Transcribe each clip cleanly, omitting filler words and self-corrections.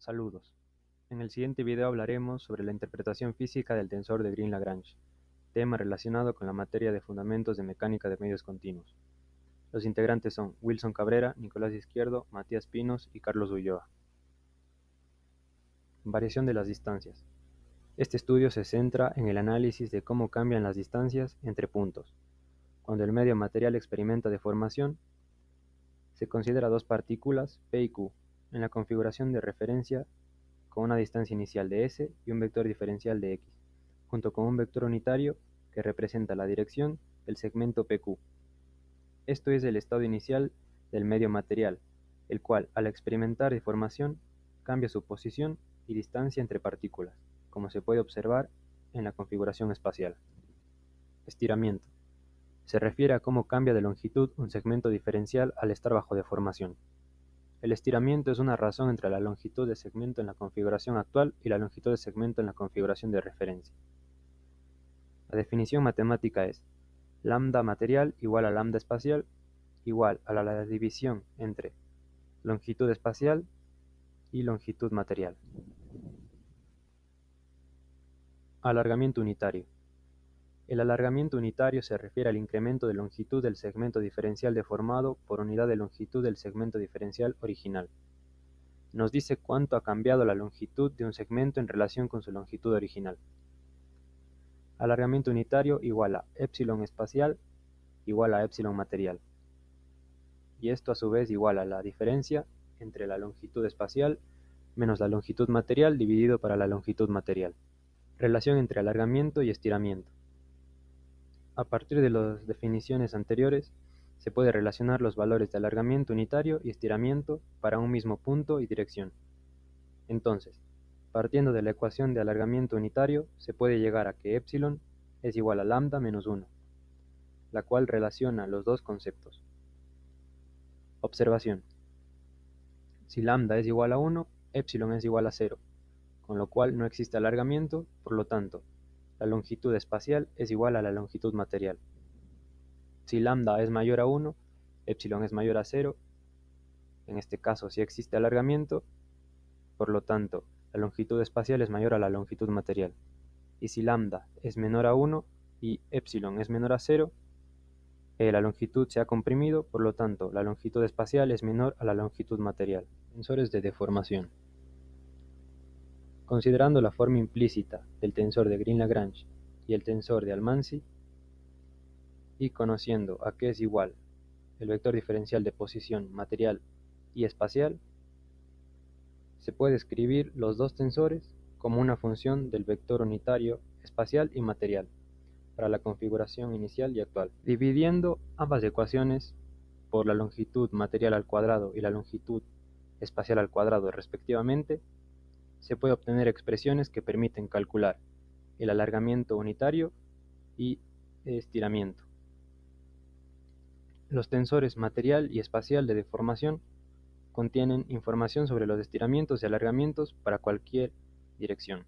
Saludos. En el siguiente video hablaremos sobre la interpretación física del tensor de Green-Lagrange, tema relacionado con la materia de fundamentos de mecánica de medios continuos. Los integrantes son Wilson Cabrera, Nicolás Izquierdo, Matías Pinos y Carlos Ulloa. Variación de las distancias. Este estudio se centra en el análisis de cómo cambian las distancias entre puntos. Cuando el medio material experimenta deformación, se considera dos partículas, P y Q, en la configuración de referencia con una distancia inicial de S y un vector diferencial de X, junto con un vector unitario que representa la dirección del segmento PQ. Esto es el estado inicial del medio material, el cual, al experimentar deformación, cambia su posición y distancia entre partículas, como se puede observar en la configuración espacial. Estiramiento. Se refiere a cómo cambia de longitud un segmento diferencial al estar bajo deformación. El estiramiento es una razón entre la longitud de segmento en la configuración actual y la longitud de segmento en la configuración de referencia. La definición matemática es lambda material igual a lambda espacial igual a la división entre longitud espacial y longitud material. Alargamiento unitario. El alargamiento unitario se refiere al incremento de longitud del segmento diferencial deformado por unidad de longitud del segmento diferencial original. Nos dice cuánto ha cambiado la longitud de un segmento en relación con su longitud original. Alargamiento unitario igual a epsilon espacial igual a epsilon material. Y esto a su vez igual a la diferencia entre la longitud espacial menos la longitud material dividido para la longitud material. Relación entre alargamiento y estiramiento. A partir de las definiciones anteriores, se puede relacionar los valores de alargamiento unitario y estiramiento para un mismo punto y dirección. Entonces, partiendo de la ecuación de alargamiento unitario, se puede llegar a que epsilon es igual a lambda menos 1, la cual relaciona los dos conceptos. Observación. Si lambda es igual a 1, epsilon es igual a 0, con lo cual no existe alargamiento, por lo tanto, la longitud espacial es igual a la longitud material. Si lambda es mayor a 1, epsilon es mayor a 0, en este caso sí existe alargamiento, por lo tanto, la longitud espacial es mayor a la longitud material. Y si lambda es menor a 1 y epsilon es menor a 0, la longitud se ha comprimido, por lo tanto, la longitud espacial es menor a la longitud material. Tensores de deformación. Considerando la forma implícita del tensor de Green-Lagrange y el tensor de Almanzi, y conociendo a qué es igual el vector diferencial de posición material y espacial, se puede escribir los dos tensores como una función del vector unitario espacial y material para la configuración inicial y actual. Dividiendo ambas ecuaciones por la longitud material al cuadrado y la longitud espacial al cuadrado respectivamente, se puede obtener expresiones que permiten calcular el alargamiento unitario y estiramiento. Los tensores material y espacial de deformación contienen información sobre los estiramientos y alargamientos para cualquier dirección.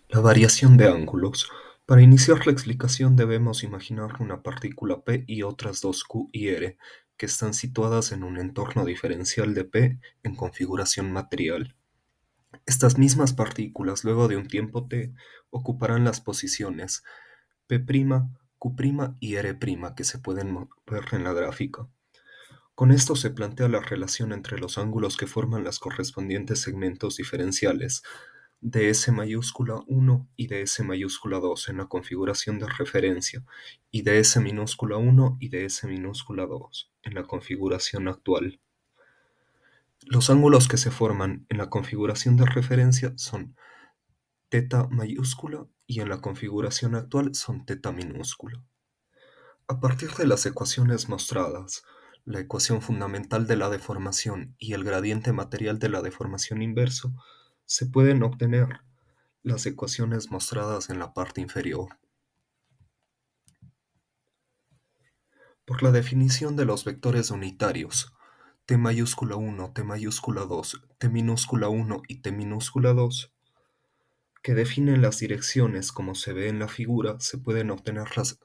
La variación de ángulos. Para iniciar la explicación debemos imaginar una partícula P y otras dos Q y R que están situadas en un entorno diferencial de P en configuración material. Estas mismas partículas luego de un tiempo t ocuparán las posiciones P', Q' y R' que se pueden ver en la gráfica. Con esto se plantea la relación entre los ángulos que forman los correspondientes segmentos diferenciales de S mayúscula 1 y de S mayúscula 2 en la configuración de referencia y de S minúscula 1 y de S minúscula 2 en la configuración actual. Los ángulos que se forman en la configuración de referencia son θ mayúscula y en la configuración actual son θ minúscula. A partir de las ecuaciones mostradas, la ecuación fundamental de la deformación y el gradiente material de la deformación inverso, se pueden obtener las ecuaciones mostradas en la parte inferior. Por la definición de los vectores unitarios, T mayúscula 1, T mayúscula 2, T minúscula 1 y T minúscula 2, que definen las direcciones como se ve en la figura, se pueden obtener las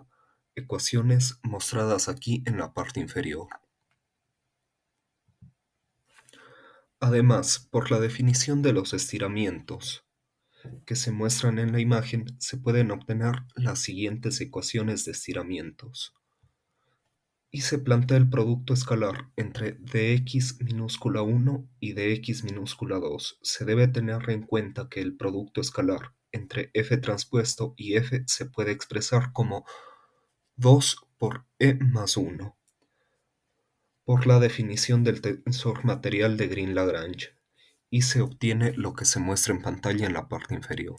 ecuaciones mostradas aquí en la parte inferior. Además, por la definición de los estiramientos que se muestran en la imagen, se pueden obtener las siguientes ecuaciones de estiramientos. Y se plantea el producto escalar entre dx minúscula 1 y dx minúscula 2. Se debe tener en cuenta que el producto escalar entre f transpuesto y f se puede expresar como 2 por e más 1, por la definición del tensor material de Green-Lagrange, y se obtiene lo que se muestra en pantalla en la parte inferior.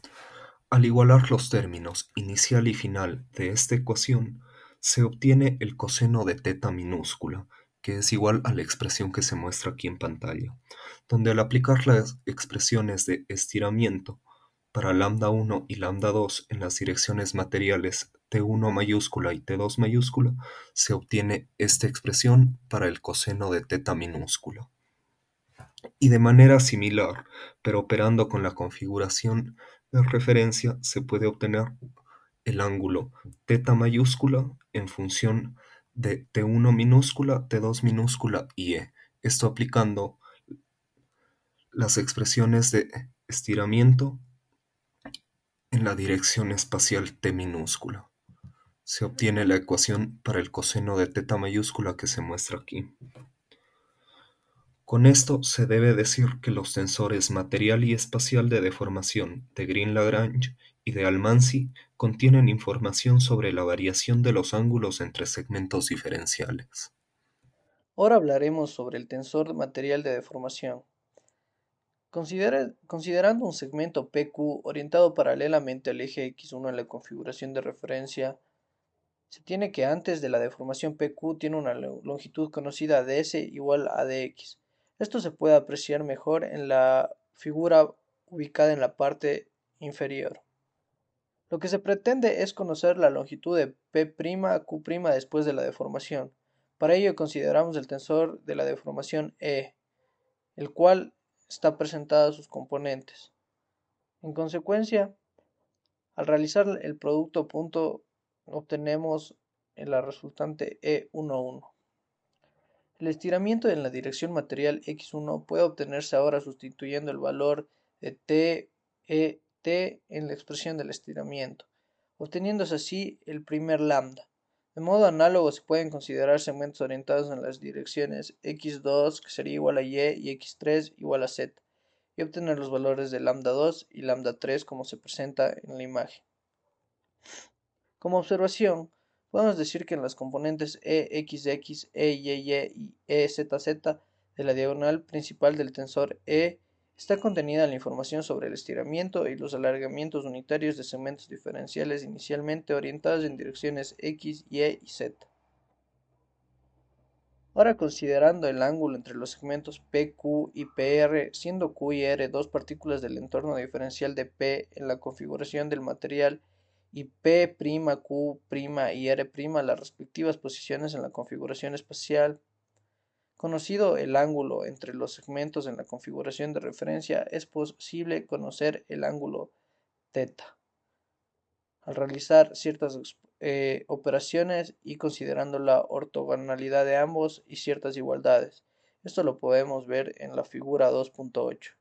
Al igualar los términos inicial y final de esta ecuación, se obtiene el coseno de teta minúscula, que es igual a la expresión que se muestra aquí en pantalla, donde al aplicar las expresiones de estiramiento para lambda 1 y lambda 2 en las direcciones materiales T1 mayúscula y T2 mayúscula, se obtiene esta expresión para el coseno de teta minúscula. Y de manera similar, pero operando con la configuración de referencia, se puede obtener el ángulo teta mayúscula en función de T1 minúscula, T2 minúscula y E. Esto aplicando las expresiones de estiramiento en la dirección espacial T minúscula. Se obtiene la ecuación para el coseno de teta mayúscula que se muestra aquí. Con esto se debe decir que los tensores material y espacial de deformación de Green-Lagrange y de Almanzi contienen información sobre la variación de los ángulos entre segmentos diferenciales. Ahora hablaremos sobre el tensor material de deformación. Considerando un segmento PQ orientado paralelamente al eje X1 en la configuración de referencia, se tiene que antes de la deformación PQ tiene una longitud conocida ds igual a dx. Esto se puede apreciar mejor en la figura ubicada en la parte inferior. Lo que se pretende es conocer la longitud de P' a Q' después de la deformación. Para ello consideramos el tensor de la deformación E, el cual está presentado a sus componentes. En consecuencia, al realizar el producto punto, obtenemos la resultante E11. El estiramiento en la dirección material x1 puede obtenerse ahora sustituyendo el valor de t en la expresión del estiramiento, obteniéndose así el primer lambda. De modo análogo se pueden considerar segmentos orientados en las direcciones x2 que sería igual a y x3 igual a z, y obtener los valores de lambda 2 y lambda 3 como se presenta en la imagen. Como observación, podemos decir que en las componentes EXX, EYY y EZZ de la diagonal principal del tensor E está contenida la información sobre el estiramiento y los alargamientos unitarios de segmentos diferenciales inicialmente orientados en direcciones X, Y y Z. Ahora considerando el ángulo entre los segmentos PQ y PR, siendo Q y R dos partículas del entorno diferencial de P en la configuración del material y P', Q' y R' las respectivas posiciones en la configuración espacial. Conocido el ángulo entre los segmentos en la configuración de referencia, es posible conocer el ángulo θ. Al realizar ciertas operaciones y considerando la ortogonalidad de ambos y ciertas igualdades. Esto lo podemos ver en la figura 2.8.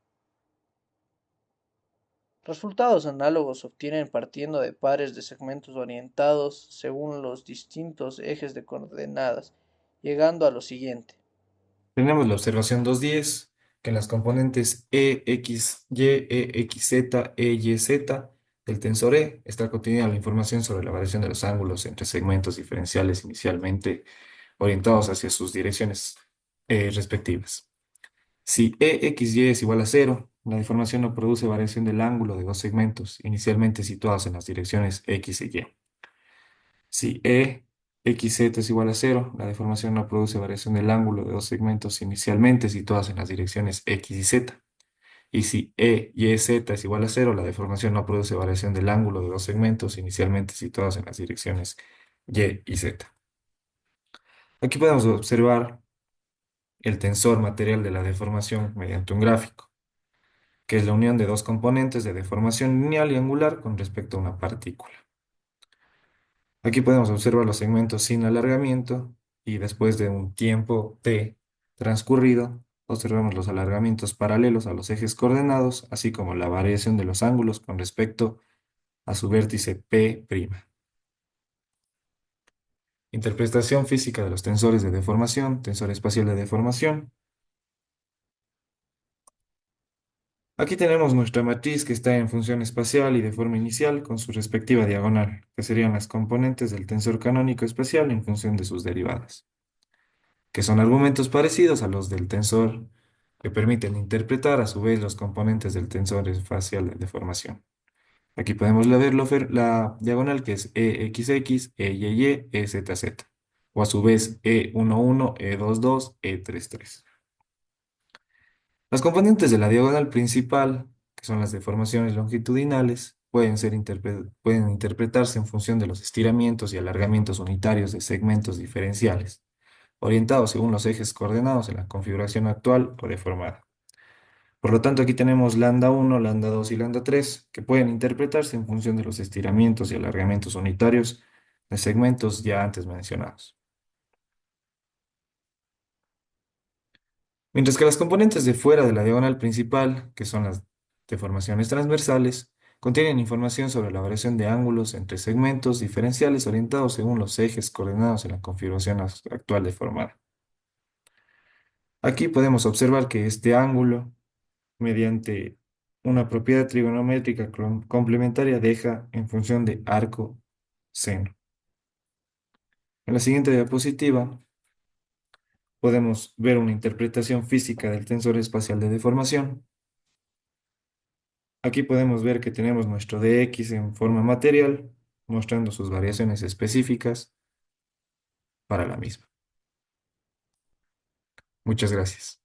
Resultados análogos se obtienen partiendo de pares de segmentos orientados según los distintos ejes de coordenadas, llegando a lo siguiente. Tenemos la observación 2.10, que en las componentes E, X, Y, E, X, Z, E, Y, Z del tensor E está contenida la información sobre la variación de los ángulos entre segmentos diferenciales inicialmente orientados hacia sus direcciones respectivas. Si E, X, Y es igual a 0, la deformación no produce variación del ángulo de dos segmentos inicialmente situados en las direcciones X y Y. Si EXZ es igual a 0, la deformación no produce variación del ángulo de dos segmentos inicialmente situados en las direcciones X y Z. Y si EYZ es igual a 0, la deformación no produce variación del ángulo de dos segmentos inicialmente situados en las direcciones Y y Z. Aquí podemos observar el tensor material de la deformación mediante un gráfico, que es la unión de dos componentes de deformación lineal y angular con respecto a una partícula. Aquí podemos observar los segmentos sin alargamiento y después de un tiempo t transcurrido, Observamos los alargamientos paralelos a los ejes coordenados, así como la variación de los ángulos con respecto a su vértice P'. Interpretación física de los tensores de deformación, tensor espacial de deformación. Aquí tenemos nuestra matriz que está en función espacial y de forma inicial con su respectiva diagonal, que serían las componentes del tensor canónico espacial en función de sus derivadas, que son argumentos parecidos a los del tensor que permiten interpretar a su vez los componentes del tensor espacial de deformación. Aquí podemos ver la diagonal que es EXX, EYY, EZZ, o a su vez E11, E22, E33. Las componentes de la diagonal principal, que son las deformaciones longitudinales, pueden interpretarse en función de los estiramientos y alargamientos unitarios de segmentos diferenciales, orientados según los ejes coordenados en la configuración actual o deformada. Por lo tanto, aquí tenemos lambda 1, lambda 2 y lambda 3, que pueden interpretarse en función de los estiramientos y alargamientos unitarios de segmentos ya antes mencionados. Mientras que las componentes de fuera de la diagonal principal, que son las deformaciones transversales, contienen información sobre la variación de ángulos entre segmentos diferenciales orientados según los ejes coordenados en la configuración actual deformada. Aquí podemos observar que este ángulo, mediante una propiedad trigonométrica complementaria, deja en función de arco seno. En la siguiente diapositiva podemos ver una interpretación física del tensor espacial de deformación. Aquí podemos ver que tenemos nuestro dx en forma material, mostrando sus variaciones específicas para la misma. Muchas gracias.